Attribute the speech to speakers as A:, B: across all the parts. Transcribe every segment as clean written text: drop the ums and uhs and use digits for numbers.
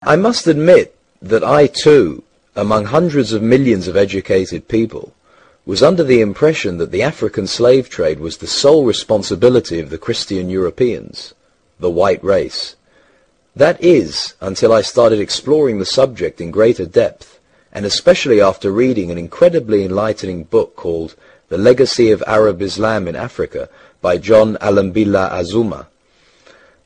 A: I must admit that I too, among hundreds of millions of educated people, was under the impression that the African slave trade was the sole responsibility of the Christian Europeans, the white race. That is, until I started exploring the subject in greater depth, and especially after reading an incredibly enlightening book called The Legacy of Arab Islam in Africa by John Alambila Azuma.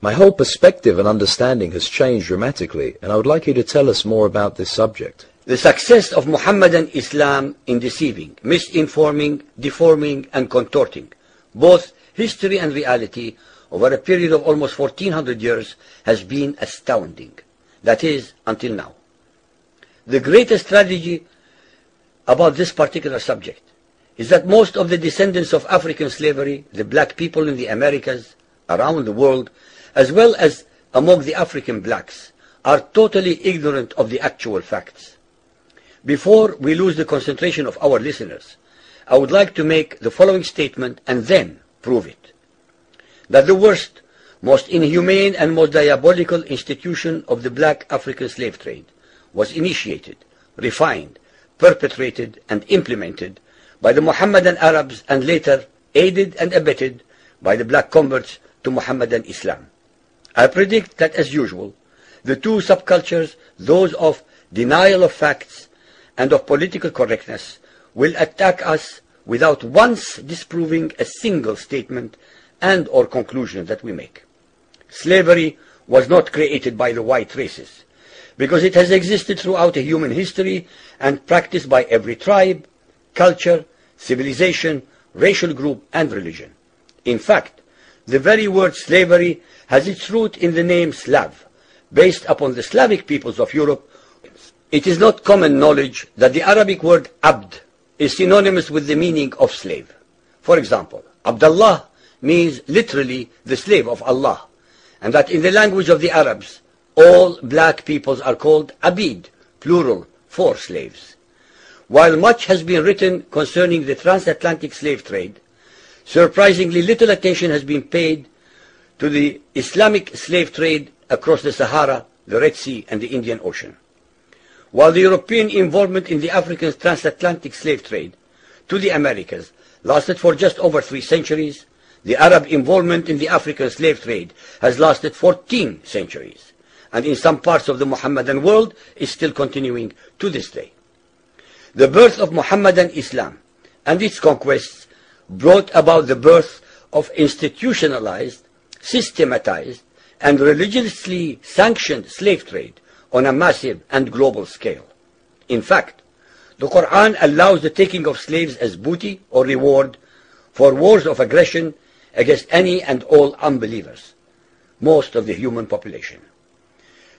A: My whole perspective and understanding has changed dramatically, and I would like you to tell us more about this subject.
B: The success of Muhammadan Islam in deceiving, misinforming, deforming, and contorting both history and reality over a period of almost 1400 years has been astounding. That is, until now. The greatest tragedy about this particular subject is that most of the descendants of African slavery, the black people in the Americas, around the world, as well as among the African blacks, are totally ignorant of the actual facts. Before we lose the concentration of our listeners, I would like to make the following statement and then prove it. That the worst, most inhumane and most diabolical institution of the black African slave trade was initiated, refined, perpetrated, and implemented by the Mohammedan Arabs and later aided and abetted by the black converts to Mohammedan Islam. I predict that, as usual, the two subcultures, those of denial of facts and of political correctness, will attack us without once disproving a single statement and or conclusion that we make. Slavery was not created by the white races, because it has existed throughout human history and practiced by every tribe, culture, civilization, racial group, and religion. In fact, the very word slavery has its root in the name Slav, based upon the Slavic peoples of Europe. It is not common knowledge that the Arabic word abd is synonymous with the meaning of slave. For example, Abdullah means literally the slave of Allah, and that in the language of the Arabs, all black peoples are called abid, plural, for slaves. While much has been written concerning the transatlantic slave trade, surprisingly little attention has been paid to the Islamic slave trade across the Sahara, the Red Sea, and the Indian Ocean. While the European involvement in the African transatlantic slave trade to the Americas lasted for just over 3 centuries, the Arab involvement in the African slave trade has lasted 14 centuries, and in some parts of the Mohammedan world is still continuing to this day. The birth of Mohammedan Islam and its conquests brought about the birth of institutionalized, systematized, and religiously sanctioned slave trade on a massive and global scale. In fact, the Quran allows the taking of slaves as booty or reward for wars of aggression against any and all unbelievers, most of the human population.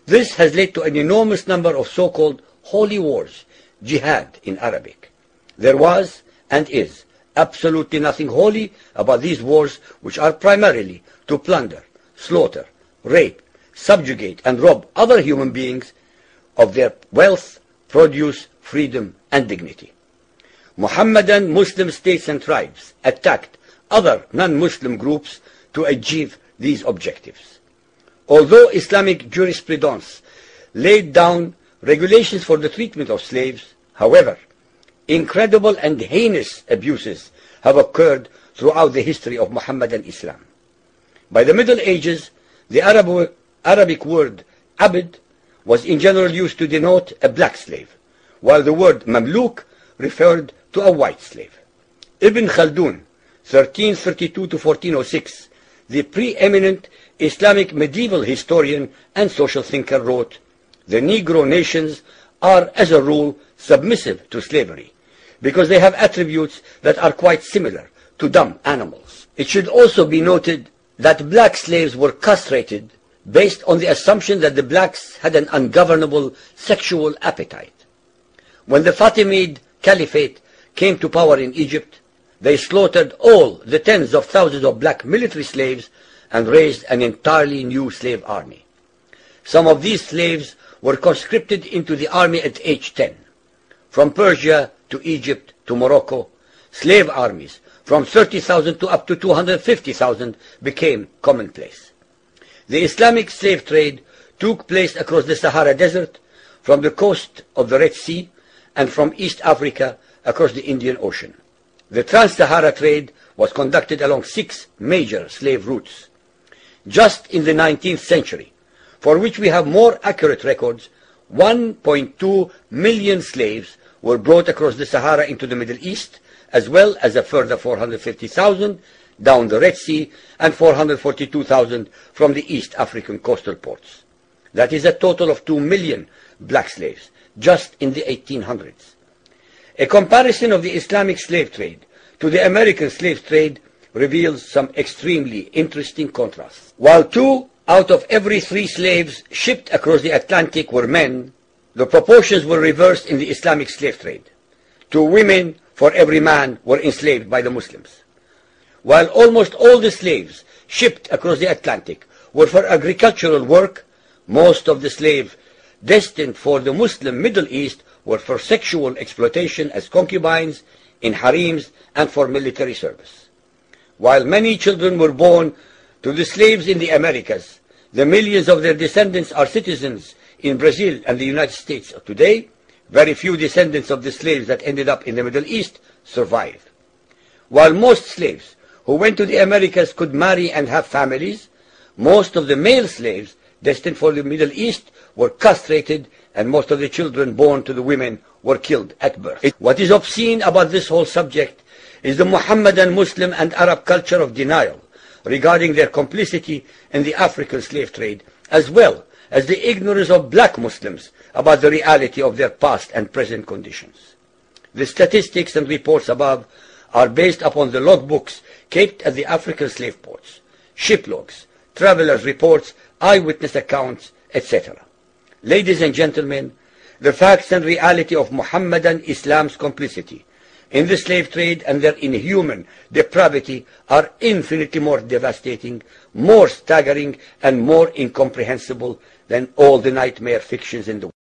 B: This has led to an enormous number of so-called holy wars, jihad in Arabic. There was and is absolutely nothing holy about these wars, which are primarily to plunder, slaughter, rape, subjugate, and rob other human beings of their wealth, produce, freedom, and dignity. Mohammedan Muslim states and tribes attacked other non-Muslim groups to achieve these objectives. Although Islamic jurisprudence laid down regulations for the treatment of slaves, however, incredible and heinous abuses have occurred throughout the history of Mohammedan Islam. By the Middle Ages, the Arabic word abd was in general used to denote a black slave, while the word mamluk referred to a white slave. Ibn Khaldun, 1332 to 1406, the preeminent Islamic medieval historian and social thinker, wrote, "The Negro nations are, as a rule, submissive to slavery, because they have attributes that are quite similar to dumb animals." It should also be noted that black slaves were castrated based on the assumption that the blacks had an ungovernable sexual appetite. When the Fatimid Caliphate came to power in Egypt, they slaughtered all the tens of thousands of black military slaves and raised an entirely new slave army. Some of these slaves were conscripted into the army at age 10. From Persia to Egypt to Morocco, slave armies from 30,000 to up to 250,000 became commonplace. The Islamic slave trade took place across the Sahara Desert, from the coast of the Red Sea, and from East Africa across the Indian Ocean. The Trans-Sahara trade was conducted along 6 major slave routes. Just in the 19th century, for which we have more accurate records, 1.2 million slaves were brought across the Sahara into the Middle East, as well as a further 450,000 down the Red Sea and 442,000 from the East African coastal ports. That is a total of 2 million black slaves, just in the 1800s. A comparison of the Islamic slave trade to the American slave trade reveals some extremely interesting contrasts. While 2 out of every 3 slaves shipped across the Atlantic were men, the proportions were reversed in the Islamic slave trade. 2 women for every man were enslaved by the Muslims. While almost all the slaves shipped across the Atlantic were for agricultural work, most of the slaves destined for the Muslim Middle East were for sexual exploitation as concubines, in harems, and for military service. While many children were born to the slaves in the Americas, the millions of their descendants are citizens in Brazil and the United States today. Very few descendants of the slaves that ended up in the Middle East survived. While most slaves who went to the Americas could marry and have families, most of the male slaves destined for the Middle East were castrated, and most of the children born to the women were killed at birth. What is obscene about this whole subject is the Muhammadan, Muslim, and Arab culture of denial regarding their complicity in the African slave trade, as well as the ignorance of black Muslims about the reality of their past and present conditions. The statistics and reports above are based upon the logbooks kept at the African slave ports, ship logs, travelers' reports, eyewitness accounts, etc. Ladies and gentlemen, the facts and reality of Muhammadan Islam's complicity in the slave trade and their inhuman depravity are infinitely more devastating, more staggering, and more incomprehensible than all the nightmare fictions in the world.